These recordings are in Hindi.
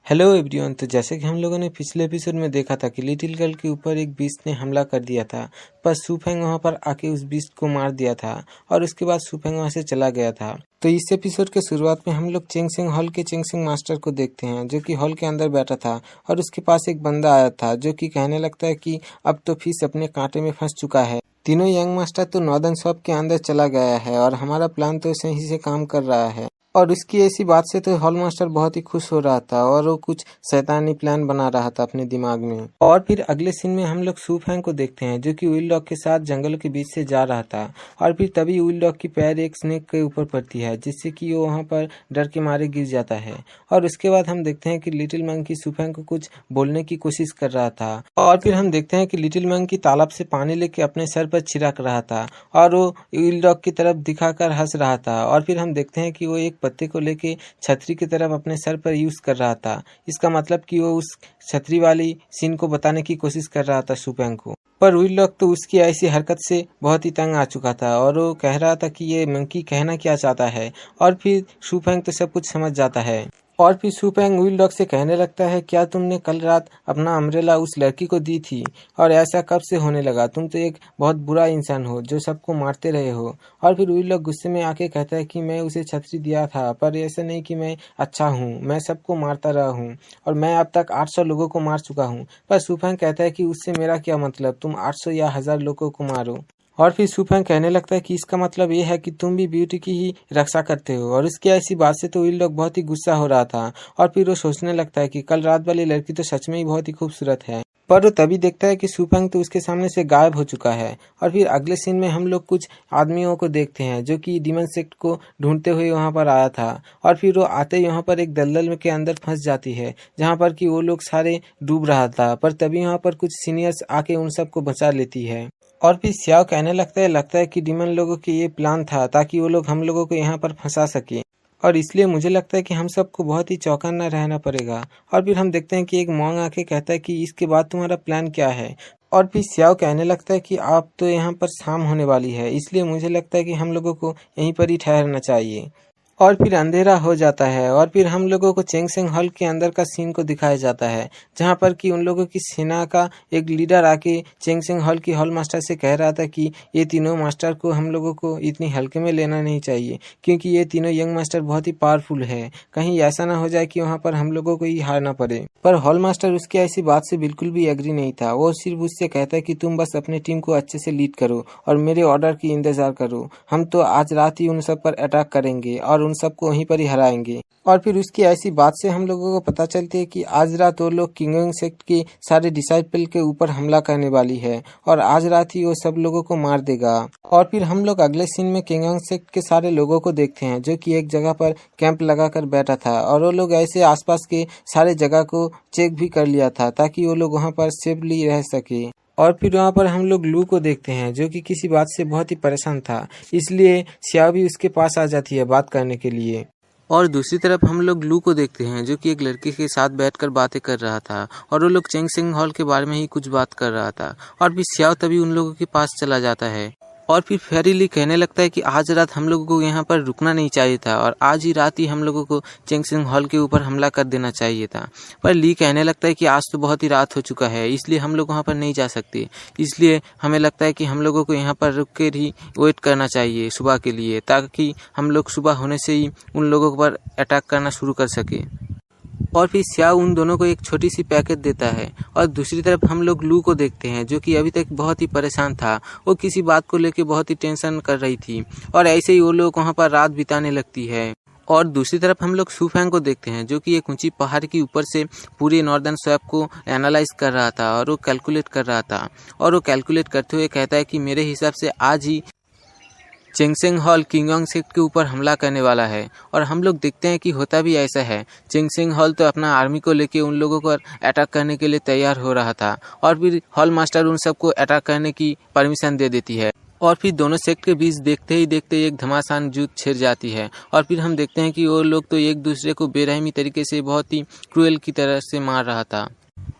Hello everyone. तो जैसे कि हम लोगों ने पिछले एपिसोड में देखा था कि लिटिल गर्ल के ऊपर एक बीस्ट ने हमला कर दिया था, पर सुफेंग वहां पर आके उस बीस्ट को मार दिया था और उसके बाद सुफेंग वहां से चला गया था। तो इस एपिसोड के शुरुआत में हम लोग चेंगसिंग हॉल के चेंगसिंग मास्टर को देखते हैं, जो कि हॉल के अंदर बैठा था और उसके पास एक बंदा आया था जो कि कहने लगता है कि अब तो फिश अपने कांटे में फंस चुका है। तीनों यंग मास्टर तो नॉर्दर्न शॉप के अंदर चला गया है और हमारा प्लान तो सही से काम कर रहा है। और उसकी ऐसी बात से तो हॉल मास्टर बहुत ही खुश हो रहा था और वो कुछ शैतानी प्लान बना रहा था अपने दिमाग में। और फिर अगले सीन में हम लोग सुफेंग को देखते हैं जो कि विल डॉग के साथ जंगल के बीच से जा रहा था और फिर तभी विल डॉग की पैर एक स्नेक के ऊपर पड़ती है, जिससे कि वो वहाँ पर डर के मारे गिर जाता है। और उसके बाद हम देखते हैं कि लिटिल मंकी सुफेंग को कुछ बोलने की कोशिश कर रहा था और फिर हम देखते हैं कि लिटिल मंकी तालाब से पानी लेके अपने सर पर छिड़क रहा था और वो विल डॉग की तरफ दिखाकर हंस रहा था। और फिर हम देखते हैं कि वो एक पत्ते को लेके छतरी की तरफ अपने सर पर यूज कर रहा था। इसका मतलब कि वो उस छतरी वाली सीन को बताने की कोशिश कर रहा था सुफेंग को। पर विल डॉग तो उसकी ऐसी हरकत से बहुत ही तंग आ चुका था और वो कह रहा था कि ये मंकी कहना क्या चाहता है। और फिर सुफेंग तो सब कुछ समझ जाता है और फिर सुफेंग विल डॉग से कहने लगता है, क्या तुमने कल रात अपना अम्ब्रेला उस लड़की को दी थी और ऐसा कब से होने लगा? तुम तो एक बहुत बुरा इंसान हो जो सबको मारते रहे हो। और फिर विल डॉग गुस्से में आके कहता है कि मैं उसे छतरी दिया था, पर ऐसा नहीं कि मैं अच्छा हूँ, मैं सबको मारता रहा हूँ और मैं अब तक 800 लोगों को मार चुका हूँ। पर सुफेंग कहता है कि उससे मेरा क्या मतलब, तुम 800 या 1000 लोगों को मारो। और फिर सुफेंग कहने लगता है कि इसका मतलब ये है कि तुम भी ब्यूटी की ही रक्षा करते हो। और उसकी ऐसी बात से तो विल डॉग बहुत ही गुस्सा हो रहा था और फिर वो सोचने लगता है कि कल रात वाली लड़की तो सच में ही बहुत ही खूबसूरत है। पर वो तभी देखता है कि सुफेंग तो उसके सामने से गायब हो चुका है। और फिर अगले सीन में हम लोग कुछ आदमियों को देखते हैं जो कि डीमन सेक्ट को ढूंढते हुए वहां पर आया था और फिर वो आते ही वहां पर एक दलदल के अंदर फंस जाती है जहां पर कि वो लोग सारे डूब रहा था। पर तभी वहां पर कुछ सीनियर्स आके उन सबको बचा लेती है। और फिर सियाओ कहने लगता है कि डीमन लोगों के ये प्लान था ताकि वो लोग हम लोगों को यहाँ पर फंसा सके और इसलिए मुझे लगता है कि हम सबको बहुत ही चौकन्ना रहना पड़ेगा। और फिर हम देखते हैं कि एक मॉन्ग आके कहता है कि इसके बाद तुम्हारा प्लान क्या है। और फिर सियाओ कहने लगता है कि आप तो यहाँ पर शाम होने वाली है, इसलिए मुझे लगता है कि हम लोगों को यहीं पर ही ठहरना चाहिए। और फिर अंधेरा हो जाता है और फिर हम लोगों को चेंगसेंग हॉल के अंदर का सीन को दिखाया जाता है जहां पर कि उन लोगों की सेना का एक लीडर आके चेंगसेंग हॉल की हॉल मास्टर से कह रहा था कि ये तीनों मास्टर को हम लोगों को इतनी हल्के में लेना नहीं चाहिए, क्योंकि ये तीनों यंग मास्टर बहुत ही पावरफुल है, कहीं ऐसा ना हो जाए कि वहां पर हम लोगों को ही हारना पड़े। पर हॉल मास्टर उसकी ऐसी बात से बिल्कुल भी एग्री नहीं था। वो सिर्फ उससे कहता है कि तुम बस अपनी टीम को अच्छे से लीड करो और मेरे ऑर्डर की इंतजार करो, हम तो आज रात ही उन सब पर अटैक करेंगे और उन सबको वहीं पर ही हराएंगे। और फिर उसकी ऐसी बात से हम लोगों को पता चलती है कि आज रात वो लोग किंगोंग सेक्ट के सारे डिसाइपल के ऊपर हमला करने वाली है और आज रात ही वो सब लोगों को मार देगा। और फिर हम लोग अगले सीन में किंगोंग सेक्ट के सारे लोगों को देखते हैं जो कि एक जगह पर कैंप लगाकर बैठा था और वो लोग ऐसे आसपास के सारे जगह को चेक भी कर लिया था ताकि वो लोग वहाँ पर सेफली रह सके। और फिर वहाँ पर हम लोग लू को देखते हैं जो कि किसी बात से बहुत ही परेशान था, इसलिए सिया भी उसके पास आ जाती है बात करने के लिए। और दूसरी तरफ हम लोग लू को देखते हैं जो कि एक लड़के के साथ बैठकर बातें कर रहा था और वो लोग चेंगसेंग हॉल के बारे में ही कुछ बात कर रहा था। और फिर सियाओ तभी उन लोगों के पास चला जाता है और फिर फेरी ली कहने लगता है कि आज रात हम लोगों को यहाँ पर रुकना नहीं चाहिए था और आज ही रात ही हम लोगों को चेंगसेंग हॉल के ऊपर हमला कर देना चाहिए था। पर ली कहने लगता है कि आज तो बहुत ही रात हो चुका है, इसलिए हम लोग वहाँ पर नहीं जा सकते, इसलिए हमें लगता है कि हम लोगों को यहाँ पर रुक कर ही वेट करना चाहिए सुबह के लिए, ताकि हम लोग सुबह होने से ही उन लोगों पर अटैक करना शुरू कर सके। और फिर सियाओ उन दोनों को एक छोटी सी पैकेट देता है। और दूसरी तरफ हम लोग लू को देखते हैं जो कि अभी तक बहुत ही परेशान था, वो किसी बात को लेकर बहुत ही टेंशन कर रही थी और ऐसे ही वो लोग वहाँ पर रात बिताने लगती है। और दूसरी तरफ हम लोग सुफेंग को देखते हैं जो कि एक ऊंची पहाड़ के ऊपर से पूरे नॉर्दर्न स्वैप को एनालाइज कर रहा था और वो कैलकुलेट कर रहा था और वो कैलकुलेट करते हुए कहता है कि मेरे हिसाब से आज ही चेंगसेंग हॉल किंगोंग सेक्ट के ऊपर हमला करने वाला है। और हम लोग देखते हैं कि होता भी ऐसा है। चेंगसेंग हॉल तो अपना आर्मी को लेके उन लोगों पर अटैक करने के लिए तैयार हो रहा था और फिर हॉल मास्टर उन सबको अटैक करने की परमिशन दे देती है और फिर दोनों सेक्ट के बीच देखते ही देखते एक घमासान जुद्ध छिड़ जाती है। और फिर हम देखते हैं कि वो लोग तो एक दूसरे को बेरहमी तरीके से बहुत ही क्रूएल की तरह से मार रहा था।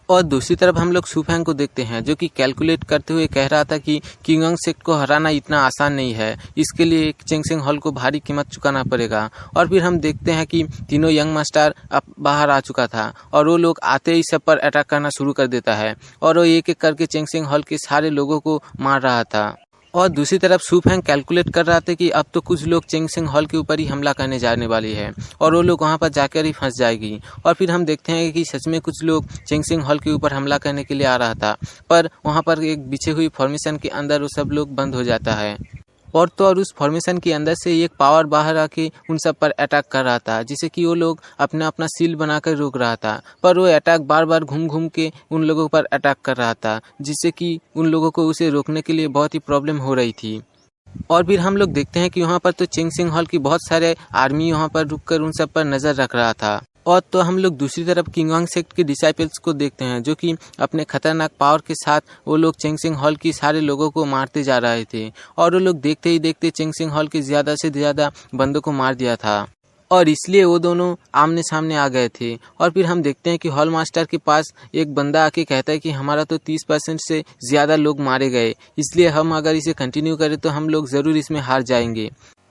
और दूसरी तरफ हम लोग सुफेंग को देखते हैं जो कि कैलकुलेट करते हुए कह रहा था कि किंगोंग सेक्ट को हराना इतना आसान नहीं है, इसके लिए चेंगसेंग हॉल को भारी कीमत चुकाना पड़ेगा। और फिर हम देखते हैं कि तीनों यंग मास्टर अब बाहर आ चुका था और वो लोग आते ही सब पर अटैक करना शुरू कर देता है और वो एक एक करके चेंगसेंग हॉल के सारे लोगों को मार रहा था। और दूसरी तरफ सुफेंग कैलकुलेट कर रहा था कि अब तो कुछ लोग चेंगसेंग हॉल के ऊपर ही हमला करने जाने वाली है और वो लोग वहां पर जाकर ही फंस जाएगी। और फिर हम देखते हैं कि सच में कुछ लोग चेंगसेंग हॉल के ऊपर हमला करने के लिए आ रहा था, पर वहां पर एक बिछे हुई फॉर्मेशन के अंदर वो सब लोग बंद हो जाता है और तो और उस फॉर्मेशन के अंदर से एक पावर बाहर आके उन सब पर अटैक कर रहा था, जिससे कि वो लोग अपना अपना सील बनाकर रोक रहा था। पर वो अटैक बार बार घूम घूम के उन लोगों पर अटैक कर रहा था, जिससे कि उन लोगों को उसे रोकने के लिए बहुत ही प्रॉब्लम हो रही थी। और फिर हम लोग देखते हैं कि वहाँ पर तो चेंगसेंग हॉल की बहुत सारे आर्मी वहाँ पर रुककर उन सब पर नज़र रख रहा था। और तो हम लोग दूसरी तरफ किंगोंग सेक्ट के डिसाइपल्स को देखते हैं जो कि अपने खतरनाक पावर के साथ वो लोग चेंगसेंग हॉल की सारे लोगों को मारते जा रहे थे और वो लोग देखते ही देखते चेंगसेंग हॉल के ज़्यादा से ज़्यादा बंदों को मार दिया था और इसलिए वो दोनों आमने सामने आ गए थे। और फिर हम देखते हैं कि हॉल मास्टर के पास एक बंदा आके कहता है कि हमारा तो 30% से ज़्यादा लोग मारे गए, इसलिए हम अगर इसे कंटिन्यू करें तो हम लोग ज़रूर इसमें हार जाएंगे।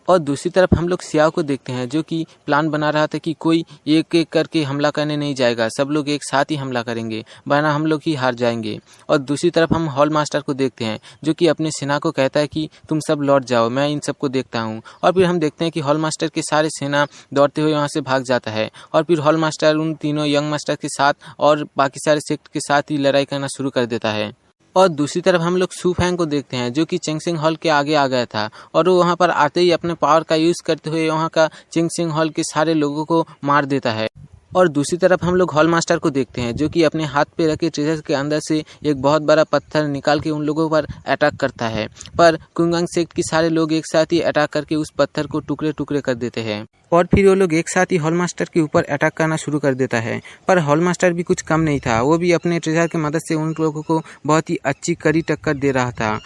और दूसरी तरफ हम लोग सियाओ को देखते हैं जो कि प्लान बना रहा था कि कोई एक एक करके हमला करने नहीं जाएगा, सब लोग एक साथ ही हमला करेंगे वरना हम लोग ही हार जाएंगे। और दूसरी तरफ हम हॉल मास्टर को देखते हैं जो कि अपने सेना को कहता है कि तुम सब लौट जाओ, मैं इन सबको देखता हूँ। और फिर हम देखते हैं कि हॉल मास्टर के सारे सेना दौड़ते हुए वहाँ से भाग जाता है और फिर हॉल मास्टर उन तीनों यंग मास्टर के साथ और बाकी सारे सेक्ट के साथ ही लड़ाई करना शुरू कर देता है। और दूसरी तरफ हम लोग सुफेंग को देखते हैं जो कि चेंगसेंग हॉल के आगे आ गया था और वो वहाँ पर आते ही अपने पावर का यूज़ करते हुए वहाँ का चेंगसेंग हॉल के सारे लोगों को मार देता है। और दूसरी तरफ हम लोग हॉल मास्टर को देखते हैं जो कि अपने हाथ पे रखे ट्रेजर के अंदर से एक बहुत बड़ा पत्थर निकाल के उन लोगों पर अटैक करता है, पर किंगोंग सेक्ट के सारे लोग एक साथ ही अटैक करके उस पत्थर को टुकड़े टुकड़े कर देते हैं और फिर वो लोग एक साथ ही हॉल मास्टर के ऊपर अटैक करना शुरू कर देता है। पर हॉल मास्टर भी कुछ कम नहीं था, वो भी अपने ट्रेजर की मदद से उन लोगों को बहुत ही अच्छी कड़ी टक्कर दे रहा था।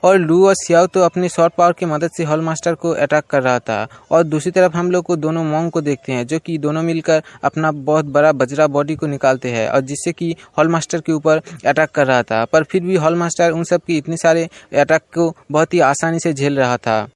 और लू और सियाओ तो अपने शॉर्ट पावर की मदद से हॉल मास्टर को अटैक कर रहा था। और दूसरी तरफ हम लोग को दोनों मॉन्ग को देखते हैं जो कि दोनों मिलकर अपना बहुत बड़ा बजरा बॉडी को निकालते हैं और जिससे कि हॉल मास्टर के ऊपर अटैक कर रहा था, पर फिर भी हॉल मास्टर उन सब की इतने सारे अटैक को बहुत ही आसानी से झेल रहा था।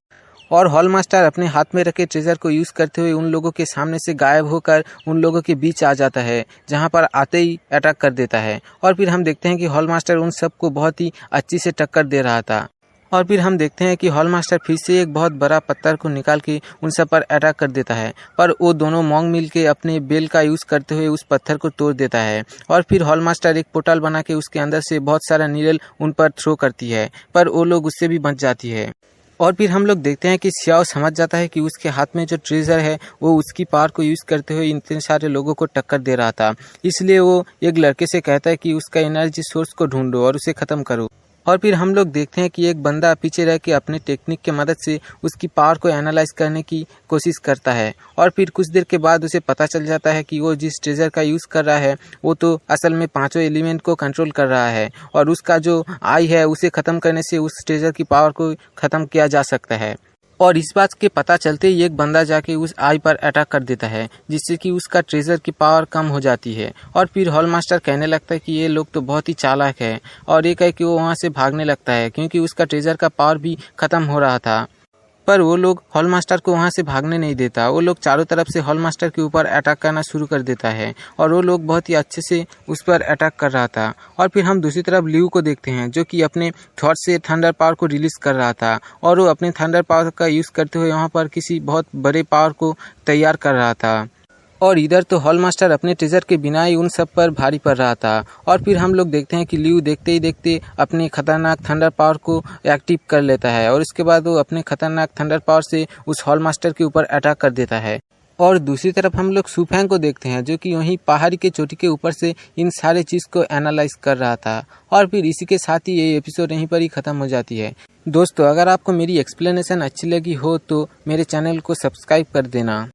और हॉल मास्टर अपने हाथ में रखे ट्रेजर को यूज़ करते हुए उन लोगों के सामने से गायब होकर उन लोगों के बीच आ जाता है, जहां पर आते ही अटैक कर देता है। और फिर हम देखते हैं कि हॉल मास्टर उन सबको बहुत ही अच्छी से टक्कर दे रहा था। और फिर हम देखते हैं कि हॉल मास्टर फिर से एक बहुत बड़ा पत्थर को निकाल के उन सब पर अटैक कर देता है, पर वो दोनों मॉन्ग मिल के अपने बेल का यूज़ करते हुए उस पत्थर को तोड़ देता है। और फिर हॉल मास्टर एक पोर्टल बना के उसके अंदर से बहुत सारा नीडल उन पर थ्रो करती है, पर वो लोग उससे भी बच जाती है। और फिर हम लोग देखते हैं कि सियाओ समझ जाता है कि उसके हाथ में जो ट्रेजर है वो उसकी पावर को यूज़ करते हुए इतने सारे लोगों को टक्कर दे रहा था, इसलिए वो एक लड़के से कहता है कि उसका एनर्जी सोर्स को ढूंढो और उसे ख़त्म करो। और फिर हम लोग देखते हैं कि एक बंदा पीछे रह के अपने टेक्निक के मदद से उसकी पावर को एनालाइज करने की कोशिश करता है और फिर कुछ देर के बाद उसे पता चल जाता है कि वो जिस ट्रेजर का यूज़ कर रहा है वो तो असल में पांचों एलिमेंट को कंट्रोल कर रहा है और उसका जो आई है उसे ख़त्म करने से उस ट्रेजर की पावर को ख़त्म किया जा सकता है। और इस बात के पता चलते ही एक बंदा जाके उस आई पर अटैक कर देता है, जिससे कि उसका ट्रेजर की पावर कम हो जाती है। और फिर हॉल मास्टर कहने लगता है कि ये लोग तो बहुत ही चालाक है और एक है कि वो वहाँ से भागने लगता है क्योंकि उसका ट्रेजर का पावर भी ख़त्म हो रहा था। पर वो लोग हॉल मास्टर को वहाँ से भागने नहीं देता, वो लोग चारों तरफ से हॉल मास्टर के ऊपर अटैक करना शुरू कर देता है और वो लोग बहुत ही अच्छे से उस पर अटैक कर रहा था। और फिर हम दूसरी तरफ लियू को देखते हैं जो कि अपने थॉट से थंडर पावर को रिलीज कर रहा था और वो अपने थंडर पावर का यूज़ करते हुए वहाँ पर किसी बहुत बड़े पावर को तैयार कर रहा था। और इधर तो हॉल मास्टर अपने ट्रेजर के बिना ही उन सब पर भारी पड़ रहा था। और फिर हम लोग देखते हैं कि लियू देखते ही देखते अपने खतरनाक थंडर पावर को एक्टिव कर लेता है और उसके बाद वो अपने खतरनाक थंडर पावर से उस हॉल मास्टर के ऊपर अटैक कर देता है। और दूसरी तरफ हम लोग सुफेंग को देखते हैं जो कि वहीं पहाड़ी के चोटी के ऊपर से इन सारे चीज़ को एनालाइज कर रहा था। और फिर इसी के साथ ही ये एपिसोड यहीं पर ही ख़त्म हो जाती है। दोस्तों, अगर आपको मेरी एक्सप्लेनेशन अच्छी लगी हो तो मेरे चैनल को सब्सक्राइब कर देना।